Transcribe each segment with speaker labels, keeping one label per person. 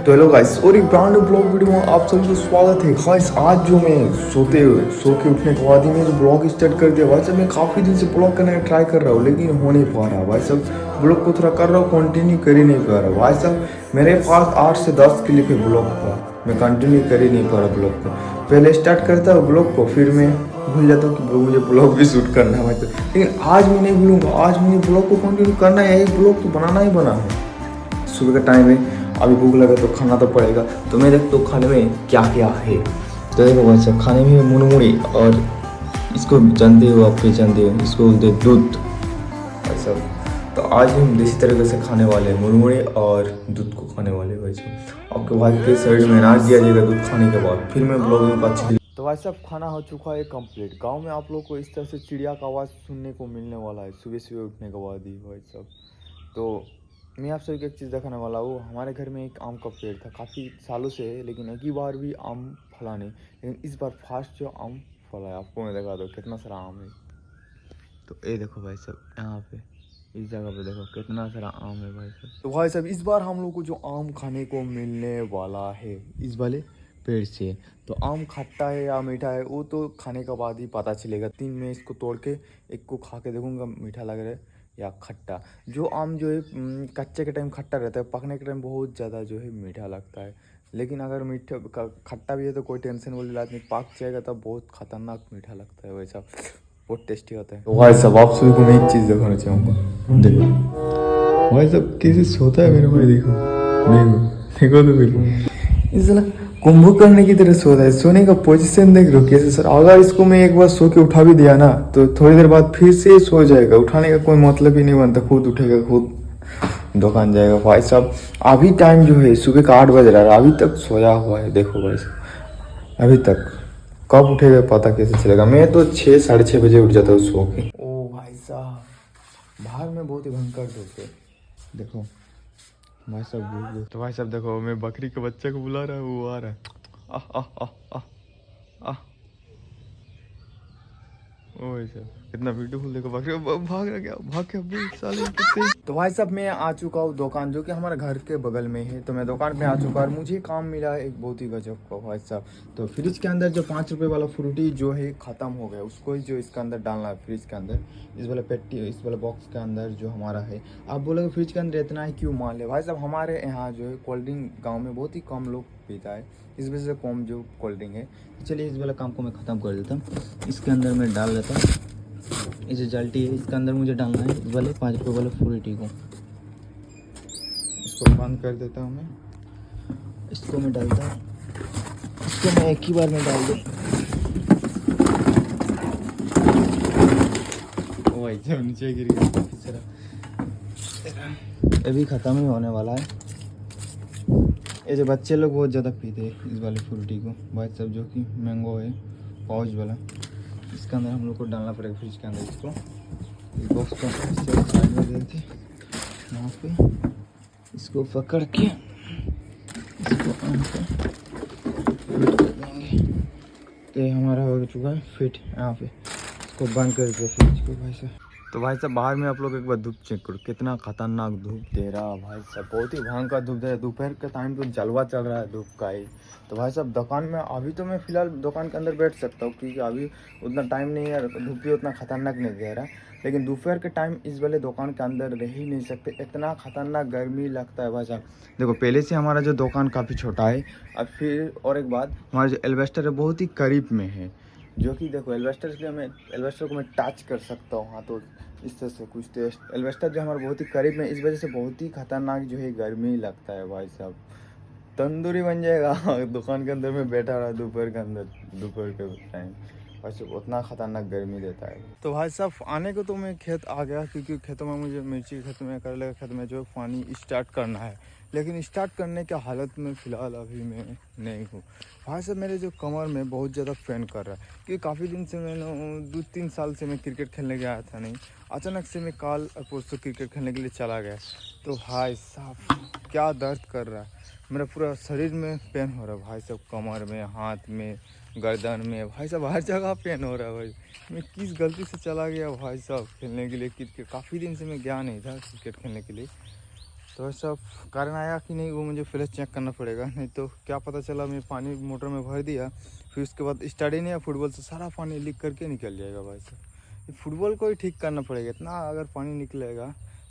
Speaker 1: तो hello guys और एक ब्रांड न्यू ब्लॉग वीडियो में आप सभी को स्वागत है गाइस। आज जो मैं सो के उठने के बाद ही मैं जो ब्लॉग स्टार्ट कर दिया भाई साहब। मैं काफ़ी दिन से ब्लॉग करने का ट्राई कर रहा हूँ लेकिन हो नहीं पा रहा भाई साहब। ब्लॉग को थोड़ा कर रहा हूँ, कंटिन्यू कर ही नहीं पा रहा भाई साहब। मेरे पास 8 से 10 क्लिप है ब्लॉग का, मैं कंटिन्यू कर ही नहीं पा रहा ब्लॉग को। पहले स्टार्ट करता हूँ ब्लॉग को, फिर मैं भूल जाता हूँ कि मुझे ब्लॉग भी शूट करना है भाई साहब। लेकिन आज मैं नहीं भूलूंगा, आज मुझे ब्लॉग को कंटिन्यू करना है, एक ब्लॉग तो बनाना ही बना है। सुबह का टाइम है, अभी भूख लगा तो खाना तो पड़ेगा। तो मैं देखता हूँ खाने में क्या क्या है। तो देखो भाई साहब, खाने में मुरमुरी और इसको जानते हो, आप पहचानते हो, इसको बोलते हैं दूध भाई साहब। तो आज हम देसी तरीके से खाने वाले हैं, मुरमुरी और दूध को खाने वाले हैं भाई साहब। आपके भाई के साइड में अनाज दिया जाएगा दूध खाने के बाद, फिर मैं ब्लॉगिंग को अच्छी। तो भाई साहब खाना हो चुका है कंप्लीट। गांव में आप लोग को इस तरह से चिड़िया का आवाज़ सुनने को मिलने वाला है सुबह सुबह उठने के बाद ही भाई साहब। तो मैं आप सभी को एक चीज़ दिखाने वाला हूँ। हमारे घर में एक आम का पेड़ था, काफ़ी सालों से है, लेकिन एक ही बार भी आम फला नहीं। लेकिन इस बार फास्ट जो आम फला है, आपको मैं दिखा दूँ कितना सारा आम है। तो ये देखो भाई साहब, यहाँ पे इस जगह पे देखो कितना सारा आम है भाई साहब। तो भाई साहब इस बार हम लोग को जो आम खाने को मिलने वाला है इस वाले पेड़ से। तो आम खट्टा है या मीठा है वो तो खाने के बाद ही पता चलेगा। 3 में इसको तोड़ के एक को खा के देखूंगा मीठा लग रहा है या खट्टा। जो आम जो है कच्चे के टाइम खट्टा रहता है, पकने के टाइम बहुत ज़्यादा जो है मीठा लगता है। लेकिन अगर मीठा खट्टा भी है तो कोई टेंशन वाली बात नहीं, पक जाएगा तब बहुत खतरनाक मीठा लगता है वैसा, बहुत टेस्टी होता है। तो भाई साहब आप सभी को मैं एक चीज़ दिखाना चाहूँगा, देखो भाई साहब कैसे सोता है मेरे भाई, देखो देखो देखो तो बिल्कुल इसला कुंभकर्ण की तरह सोता है। सोने का पोजीशन देख लो कैसे सर। अगर इसको मैं एक बार सो के उठा भी दिया ना तो थोड़ी देर बाद फिर से सो जाएगा, उठाने का कोई मतलब ही नहीं बनता, खुद उठेगा खुद दुकान जाएगा भाई साहब। अभी टाइम जो है सुबह का 8 बज रहा है, अभी तक सोया हुआ है देखो भाई साहब, अभी तक। कब उठेगा पता कैसे चलेगा। मैं तो 6 साढ़े 6 बजे उठ जाता हूँ सो के। ओ भाई साहब बाहर में बहुत ही भयंकर धूप है, देखो भाई साहब। तो भाई साहब देखो मैं बकरी के बच्चे को बुला रहा हूँ, वो आ रहा है। आह आह आह आह आह। ओ भाई साहब कितना ब्यूटीफुल, देखो बकरी भाग रहा, क्या भाग के अभी साले कितने। तो भाई साहब मैं आ चुका हूँ दुकान जो कि हमारे घर के बगल में है। तो मैं दुकान पे आ चुका और मुझे काम मिला है एक बहुत ही गजब का भाई साहब। तो फ्रिज के अंदर जो 5 रुपये वाला फ्रूटी जो है ख़त्म हो गया, उसको ही जो इसके अंदर डालना है फ्रिज के अंदर, इस वाले पेटी इस वाले बॉक्स के अंदर जो हमारा है। आप बोलोगे फ्रिज के अंदर इतना ही क्यों मान ले भाई साहब। हमारे यहाँ जो है कोल्ड ड्रिंक गाँव में बहुत ही कम लोग पीता है, इस वजह से कम जो कोल्ड ड्रिंक है। तो चलिए इस वाला काम को मैं ख़त्म कर देता हूँ। इसके अंदर मैं डाल देता हूँ, ये जो जल्टी है इसके अंदर मुझे डालना है इस वाले 5 रुपये वाले फ्रूटी को। इसको बंद कर देता हूँ मैं, इसको मैं डालता हूँ, इसको मैं एक ही बार में डाल दूँ। वही जब नीचे गिर गया, ये भी ख़त्म ही होने वाला है। ये जो बच्चे लोग बहुत ज़्यादा पीते हैं इस वाले फ्रूटी को भाई साहब, जो कि मैंगो है पाउच वाला। इसके अंदर हम लोग को डालना पड़ेगा फ्रिज के अंदर। इसको इस बॉक्स को साइड में देते यहाँ पे, इसको पकड़ के इसको फिट कर देंगे। तो ये हमारा हो चुका है फिट। यहाँ पे इसको बंद कर देते फ्रिज को भाई साहब। तो भाई साहब बाहर में आप लोग एक बार धूप चेक करो, कितना खतरनाक धूप दे रहा है भाई साहब, बहुत ही भयंकर धूप दे रहा है। दोपहर का टाइम तो जलवा चल रहा है धूप का ही। तो भाई साहब दुकान में अभी तो मैं फ़िलहाल दुकान के अंदर बैठ सकता हूँ क्योंकि अभी उतना टाइम नहीं है, धूप भी उतना खतरनाक नहीं दे रहा। लेकिन दोपहर के टाइम इस वाले दुकान के अंदर रह ही नहीं सकते, इतना खतरनाक गर्मी लगता है भाई साहब। देखो पहले से हमारा जो दुकान काफ़ी छोटा है, अब फिर और एक बात हमारा जो एल्वेस्टर है बहुत ही करीब में है, जो कि देखो एल्वेस्टर के मैं एल्वेस्टर को मैं टच कर सकता हूँ। हाँ तो इस तरह से कुछ टेस्ट एल्वेस्टर जो हमारे बहुत ही करीब में, इस वजह से बहुत ही खतरनाक जो है गर्मी लगता है भाई साहब। तंदूरी बन जाएगा दुकान के अंदर में बैठा रहा दोपहर के अंदर, दोपहर के टाइम वैसे उतना खतरनाक गर्मी देता है। तो भाई साहब आने को तो मैं खेत आ गया क्योंकि खेतों में मुझे मिर्ची के खेत में करेले के खेत में जो पानी स्टार्ट करना है। लेकिन स्टार्ट करने के हालत में फ़िलहाल अभी मैं नहीं हूँ भाई साहब। मेरे जो कमर में बहुत ज़्यादा पेन कर रहा है क्योंकि काफ़ी दिन से मैंने 2-3 साल से मैं क्रिकेट खेलने गया था नहीं, अचानक से मैं कल परसों क्रिकेट खेलने के लिए चला गया। तो भाई साहब क्या दर्द कर रहा है, मेरा पूरा शरीर में पेन हो रहा है भाई साहब, कमर में, हाथ में, गर्दन में भाई साहब, हर जगह पेन हो रहा है भाई। मैं किस गलती से चला गया भाई साहब खेलने के लिए क्रिकेट, काफ़ी दिन से मैं गया नहीं था क्रिकेट खेलने के लिए। तो वैसा कारण आया कि नहीं वो मुझे पहले चेक करना पड़ेगा, नहीं तो क्या पता चला मैं पानी मोटर में भर दिया फिर उसके बाद स्टार्ट ही नहीं, फुटबॉल से सारा पानी लीक करके निकल जाएगा भाई साहब। ये फुटबॉल को ही ठीक करना पड़ेगा, इतना अगर पानी निकलेगा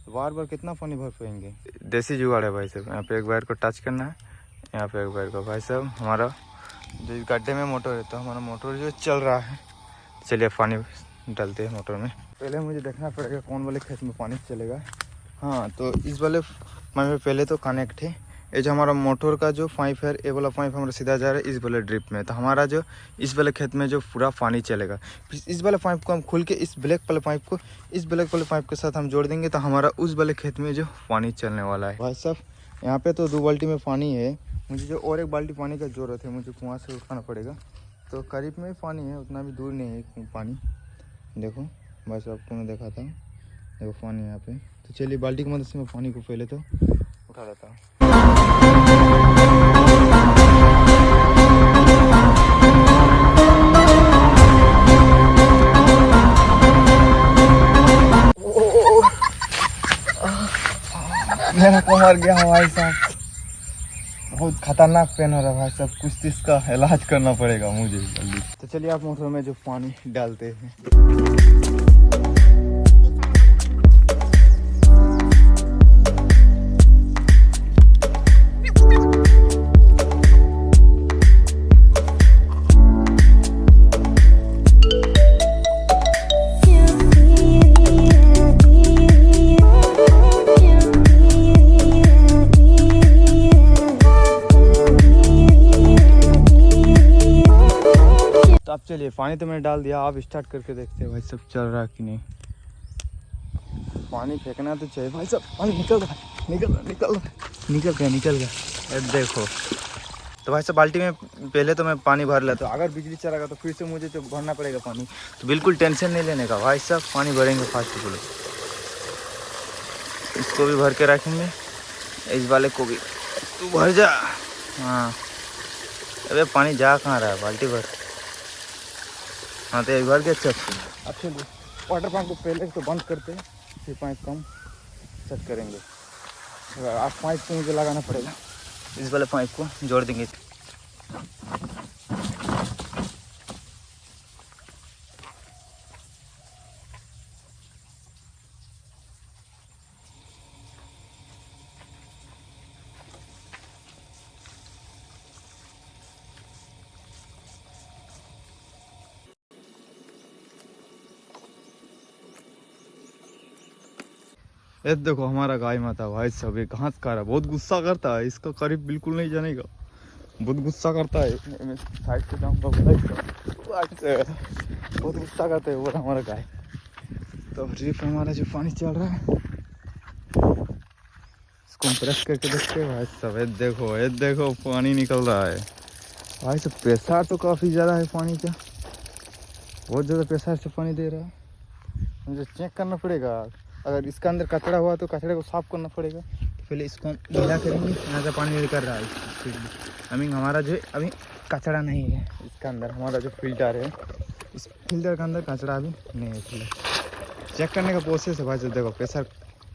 Speaker 1: तो बार बार कितना पानी भर पाएंगे। देसी जुगाड़ है भाई साहब, यहाँ पे एक वायर को टच करना है, यहाँ पे एक वायर को भाई साहब हमारा जो इस गड्ढे में मोटर है तो हमारा मोटर जो चल रहा है। चलिए पानी डालते हैं मोटर में। पहले मुझे देखना पड़ेगा कौन वाले खेत में पानी चलेगा। हाँ तो इस वाले में पहले तो कनेक्ट है, ये जो हमारा मोटर का जो पाइप है ये वाला पाइप हमारा सीधा जा रहा है इस वाले ड्रिप में, तो हमारा जो इस वाले खेत में जो पूरा पानी चलेगा। फिर इस वाले पाइप को हम खोल के इस ब्लैक वाले पाइप को इस ब्लैक वाले पाइप के साथ हम जोड़ देंगे तो हमारा उस वाले खेत में जो पानी चलने वाला है। भाई साहब यहाँ पे तो 2 बाल्टी में पानी है, मुझे जो और 1 बाल्टी पानी का ज़रूरत है, मुझे कुआँ से उठाना पड़ेगा। तो करीब में पानी है, उतना भी दूर नहीं है पानी। देखो बस आपको मैं दिखाता हूँ, देखो पानी यहाँ पे। तो चलिए बाल्टी की मदद से मैं पानी को पहले तो उठा लेता हूँ। मेरा कमर गया भाई साहब, बहुत खतरनाक पेन हो रहा है भाई साहब, कुछ तो इसका इलाज करना पड़ेगा मुझे जल्दी। तो चलिए आप मोटर में जो पानी डालते हैं। तो अब चलिए पानी तो मैंने डाल दिया, आप स्टार्ट करके देखते हैं भाई सब चल रहा है कि नहीं। पानी फेंकना तो चाहिए भाई साहब, पानी निकल रहा है निकल गया देखो। तो भाई साहब बाल्टी में पहले तो मैं पानी भर लेता हूँ, अगर बिजली चलेगा तो फिर से मुझे जो भरना पड़ेगा पानी, तो बिल्कुल टेंशन नहीं लेने का भाई साहब, पानी भरेंगे फास्ट फुल। इसको भी भर के रखेंगे, इस वाले को भी तू भर जा। हाँ अबे पानी जा कहाँ रहा है, बाल्टी भर। हाँ तो एक बार के अच्छा। अब चलिए वाटर पंप को पहले तो बंद करते हैं, फिर पाइप कम सेट करेंगे। आप पाइप को मुझे लगाना पड़ेगा, इस वाले पाइप को जोड़ देंगे। ये देखो हमारा गाय माता भाई साहब, ये घास खा रहा है, बहुत गुस्सा करता है, इसका करीब बिल्कुल नहीं जानेगा, बहुत गुस्सा करता है। मैं साइड से जाऊँगा भाई साहब, बहुत गुस्सा करता है वो हमारा गाय। तो ड्रिप हमारा जो पानी चल रहा है इसको प्रेस करके देखते हैं भाई साहब। ये देखो पानी निकल रहा है भाई साहब। प्रेशर तो काफ़ी ज़्यादा है पानी का, बहुत ज़्यादा प्रेशर से पानी दे रहा है, मुझे चेक करना पड़ेगा। अगर इसका अंदर कचरा हुआ तो कचरे को साफ़ करना पड़ेगा। पहले इसको गीला करेंगे, यहाँ से पानी निकल रहा है अभी हमारा जो अभी कचरा नहीं है इसका अंदर, हमारा जो फिल्टर है इस फिल्टर के अंदर कचरा अभी नहीं है। इसलिए चेक करने का प्रोसेस है भाई साहब। देखो प्रेशर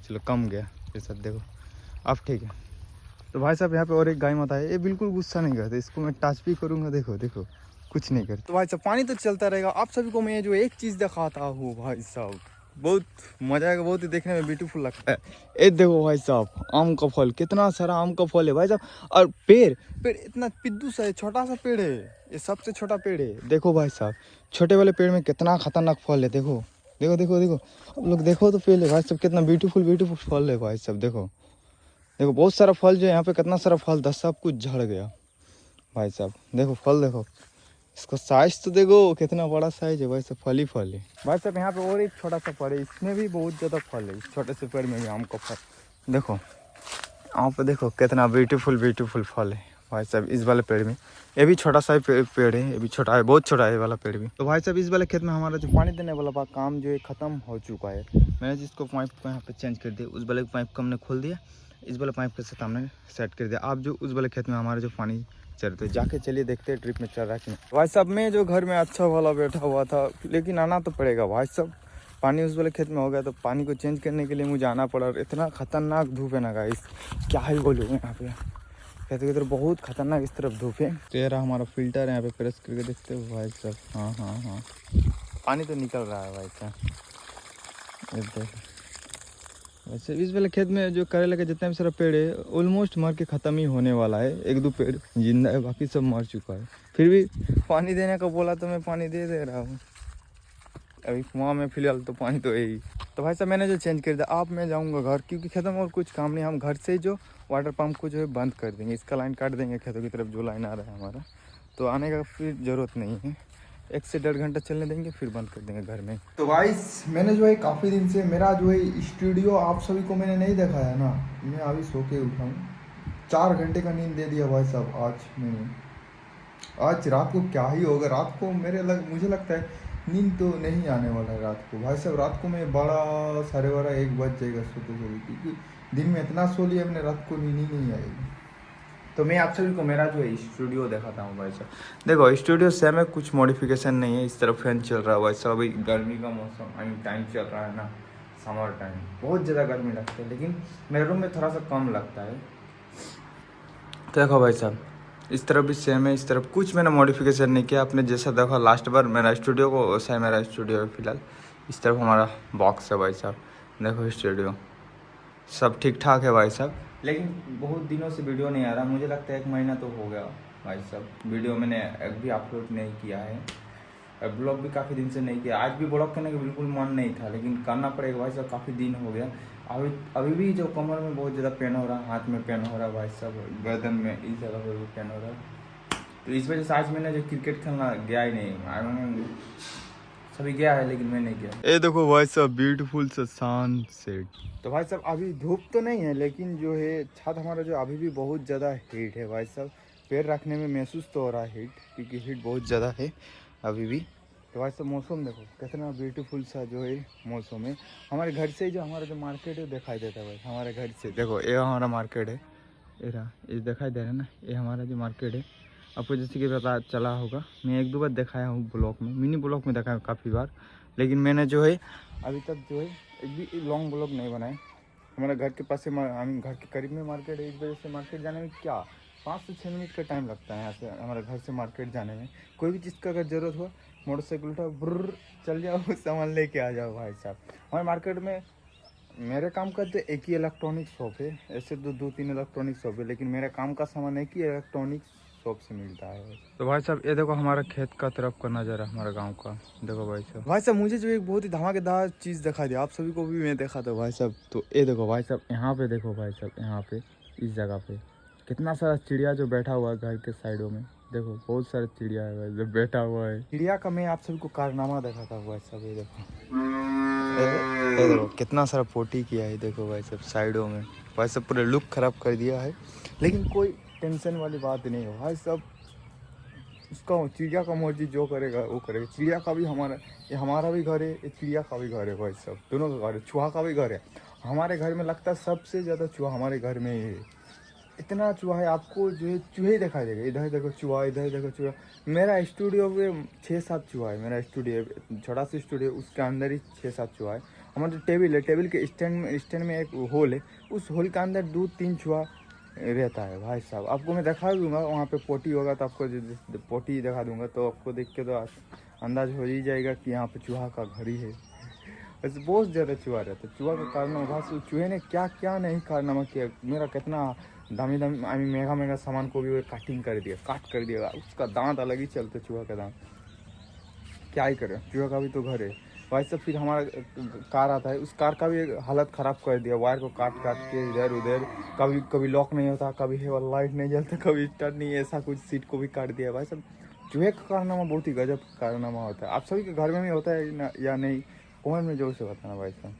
Speaker 1: चलो कम गया प्रेशर, देखो अब ठीक है। तो भाई साहब यहाँ पे और एक गाय माता है, ये बिल्कुल गुस्सा नहीं करते, इसको मैं टच भी करूँगा देखो कुछ नहीं करते। तो भाई साहब पानी तो चलता रहेगा। आप सभी को मैं जो एक चीज़ दिखाता हूँ भाई साहब, बहुत मजा आएगा, बहुत ही देखने में ब्यूटीफुल लगता है। ये देखो भाई साहब आम का फल, कितना सारा आम का फल है भाई साहब। और पेड़ इतना पिद्दू सा है, छोटा सा पेड़ है, ये सबसे छोटा पेड़ है। देखो भाई साहब छोटे वाले पेड़ में कितना खतरनाक फल है, देखो आप लोग देखो तो पहले भाई साहब कितना ब्यूटीफुल फल है भाई साहब। देखो बहुत सारा फल जो है यहाँ पे, कितना सारा फल था, सब कुछ झड़ गया भाई साहब। देखो फल देखो, इसका साइज तो देखो कितना बड़ा साइज है भाई साहब, फल ही फल है भाई साहब। यहाँ पे और एक छोटा सा पेड़ है, इसमें भी बहुत ज़्यादा फल है, इस छोटे से पेड़ में भी आम का फल। देखो यहाँ पे देखो कितना ब्यूटीफुल फल है भाई साहब। इस वाले पेड़ में ये भी छोटा सा पेड़ है, ये भी छोटा है, बहुत छोटा है ये वाला पेड़ भी। तो भाई साहब इस वाले खेत में हमारा जो पानी देने वाला काम जो है ख़त्म हो चुका है। मैंने जिसको पाइप को यहाँ पे चेंज कर दिया, उस वाले पाइप को हमने खोल दिया, इस वाले पाइप के साथ हमने सेट कर दिया। आप जो उस वाले खेत में हमारा जो पानी चल रहे, जाके चलिए देखते हैं ट्रिप में चल रहा है कि नहीं। भाई साहब मैं जो घर में अच्छा वाला बैठा हुआ था, लेकिन आना तो पड़ेगा भाई साहब, पानी उस वाले खेत में हो गया तो पानी को चेंज करने के लिए मुझे आना पड़ा। और इतना खतरनाक धूप है ना गाइस, क्या ही बोलूँ यहाँ पे। कहते इधर बहुत खतरनाक इस तरफ धूप है। तो ये रहा हमारा फिल्टर है, यहाँ पे प्रेस करके देखते हो भाई साहब। हाँ हाँ हाँ, पानी तो निकल रहा है भाई साहब। वैसे इस वाले खेत में जो करेला का जितना भी सारा पेड़ है ऑलमोस्ट मर के ख़त्म ही होने वाला है। एक दो पेड़ जिंदा है, बाकी सब मर चुका है। फिर भी पानी देने का बोला तो मैं पानी दे रहा हूँ। अभी कुआं में फिलहाल तो पानी तो है ही। तो भाई साहब मैंने जो चेंज कर दिया, अब मैं जाऊँगा घर, क्योंकि खेतों में और कुछ काम नहीं। हम घर से ही जो वाटर पम्प को जो है बंद कर देंगे, इसका लाइन काट देंगे खेतों की तरफ जो लाइन आ रहा है हमारा, तो आने का फिर ज़रूरत नहीं है। 1 से 1.5 घंटा चलने देंगे, फिर बंद कर देंगे घर में। तो गाइस मैंने जो है काफ़ी दिन से मेरा जो है स्टूडियो आप सभी को मैंने नहीं दिखाया ना। मैं अभी सो के उठा हूँ, 4 घंटे का नींद दे दिया भाई साहब आज मैंने। आज रात को क्या ही होगा, रात को मुझे लगता है नींद तो नहीं आने वाला है रात को भाई साहब। रात को मैं 12-12:30-1 बज जाएगा सोते सोते, क्योंकि दिन में इतना सो लिया मैंने, रात को नींद ही नहीं आएगी। तो मैं आप सभी को मेरा जो है स्टूडियो दिखाता हूँ भाई साहब। देखो स्टूडियो सेम है, कुछ मॉडिफिकेशन नहीं है। इस तरफ फैन चल रहा है भाई साहब। अभी गर्मी का मौसम टाइम चल रहा है ना, समर टाइम, बहुत ज़्यादा गर्मी लगती है, लेकिन मेरे रूम में थोड़ा सा कम लगता है। तो देखो भाई साहब इस तरफ भी सेम है, इस तरफ कुछ मैंने मॉडिफिकेशन नहीं किया। आपने जैसा देखा लास्ट बार मेरा स्टूडियो को, वैसा है मेरा स्टूडियो है फिलहाल। इस तरफ हमारा बॉक्स है भाई साहब, देखो स्टूडियो सब ठीक ठाक है भाई साहब। लेकिन बहुत दिनों से वीडियो नहीं आ रहा, मुझे लगता है 1 महीना तो हो गया भाई साहब। वीडियो मैंने एक भी अपलोड नहीं किया है, ब्लॉग भी काफ़ी दिन से नहीं किया। आज भी ब्लॉग करने का बिल्कुल मन नहीं था, लेकिन करना पड़ेगा भाई साहब, काफ़ी दिन हो गया। अभी भी जो कमर में बहुत ज़्यादा पेन हो रहा है, हाथ में पेन हो रहा है भाई साहब, गर्दन में इस जगह पर भी पेन हो रहा है। तो इस वजह से आज मैंने जो क्रिकेट खेलना गया ही नहीं। सभी गया है लेकिन मैं नहीं गया। ये देखो भाई साहब ब्यूटीफुल सा सनसेट। तो भाई साहब अभी धूप तो नहीं है, लेकिन जो है छत हमारा जो अभी भी बहुत ज़्यादा हीट है भाई साहब। पैर रखने में महसूस तो हो रहा है हीट, क्योंकि हीट बहुत ज़्यादा है अभी भी। तो भाई साहब मौसम देखो कितना ब्यूटीफुल सा जो है मौसम है। हमारे घर से जो हमारा जो मार्केट है दिखाई देता है भाई। हमारे घर से देखो ये हमारा मार्केट है, ये दिखाई दे रहा है ना, ये हमारा जो मार्केट है। आपको जैसे कि पता चला होगा, मैं 1-2 बार दिखाया हूँ ब्लॉग में, मिनी ब्लॉग में दिखाया हूँ काफ़ी बार, लेकिन मैंने जो है अभी तक जो है एक भी लॉन्ग ब्लॉग नहीं बनाए। हमारे घर के पास से घर के करीब में मार्केट है, इस वजह से मार्केट जाने में क्या 5 से 6 मिनट का टाइम लगता है यहाँ से हमारे घर से मार्केट जाने में। कोई भी चीज़ का अगर ज़रूरत हो, मोटरसाइकिल उठाओ बुर्र चल जाओ, सामान लेके आ जाओ भाई साहब। हमारे मार्केट में मेरे काम का तो एक ही इलेक्ट्रॉनिक शॉप है, ऐसे 2-3 इलेक्ट्रॉनिक शॉप है, लेकिन मेरे काम का सामान एक ही इलेक्ट्रॉनिक शॉप से मिलता है। तो भाई साहब ये देखो हमारा खेत का तरफ का नज़ारा हमारे गांव का, देखो भाई साहब। भाई साहब मुझे जो एक बहुत ही धमाकेदार चीज़ दिखा दी, आप सभी को भी मैं देखा था भाई साहब। तो ये देखो भाई साहब, यहाँ पे देखो भाई साहब, यहाँ पे इस जगह पे कितना सारा चिड़िया जो बैठा हुआ है घर के साइडों में। देखो बहुत सारा चिड़िया है भाई जो बैठा हुआ है। चिड़िया का मैं आप सभी को कारनामा दिखाता हूँ भाई साहब। ये देखो कितना सारा पोटी किया है, देखो भाई साहब साइडों में। भाई साहब पूरे लुक खराब कर दिया है, लेकिन कोई टेंशन वाली बात नहीं हो भाई साहब। उसका चिड़िया का मर्जी जो करेगा वो करेगा। चिड़िया का भी ये हमारा भी घर है, ये चिड़िया का भी घर है भाई साहब, दोनों का घर है। चूहा का भी घर है। हमारे घर में लगता है सबसे ज़्यादा चूहा हमारे घर में ही है। इतना चूहा है, आपको जो है चूहे दिखाई देगा। इधर देखो चूहा, इधर देखो चूहा। मेरा स्टूडियो में 6-7 चूहा है। मेरा स्टूडियो छोटा सा स्टूडियो, उसके अंदर ही 6-7 चूहा है। हमारा जो टेबल है, टेबल के स्टैंड में एक होल है, उस होल के अंदर 2-3 चूहा रहता है भाई साहब। आपको मैं दिखा दूंगा, वहाँ पे पोटी होगा तो आपको पोटी दिखा दूंगा, तो आपको देख के तो अंदाज हो ही जाएगा कि यहाँ पे चूहा का घर ही है। वैसे बहुत ज़्यादा चूहा रहता है। चूहा का कारनामा भाई, चूहे ने क्या क्या नहीं कारनामा किया। मेरा कितना दामी महंगा सामान को भी वो काट कर दिया। उसका दांत अलग ही चलते, चूहा का दांत क्या ही करे। चूहा का भी तो घर है भाई साहब। फिर हमारा कार आता है, उस कार का भी हालत ख़राब कर दिया। वायर को काट के इधर उधर, कभी लॉक नहीं होता, कभी लाइट नहीं जलता, कभी स्टार्ट नहीं, ऐसा कुछ सीट को भी काट दिया भाई साहब। चूहे का कारनामा बहुत ही गजब कारनामा होता है। आप सभी के घर में भी होता है या नहीं, कमेंट में जरूर से बताना भाई साहब।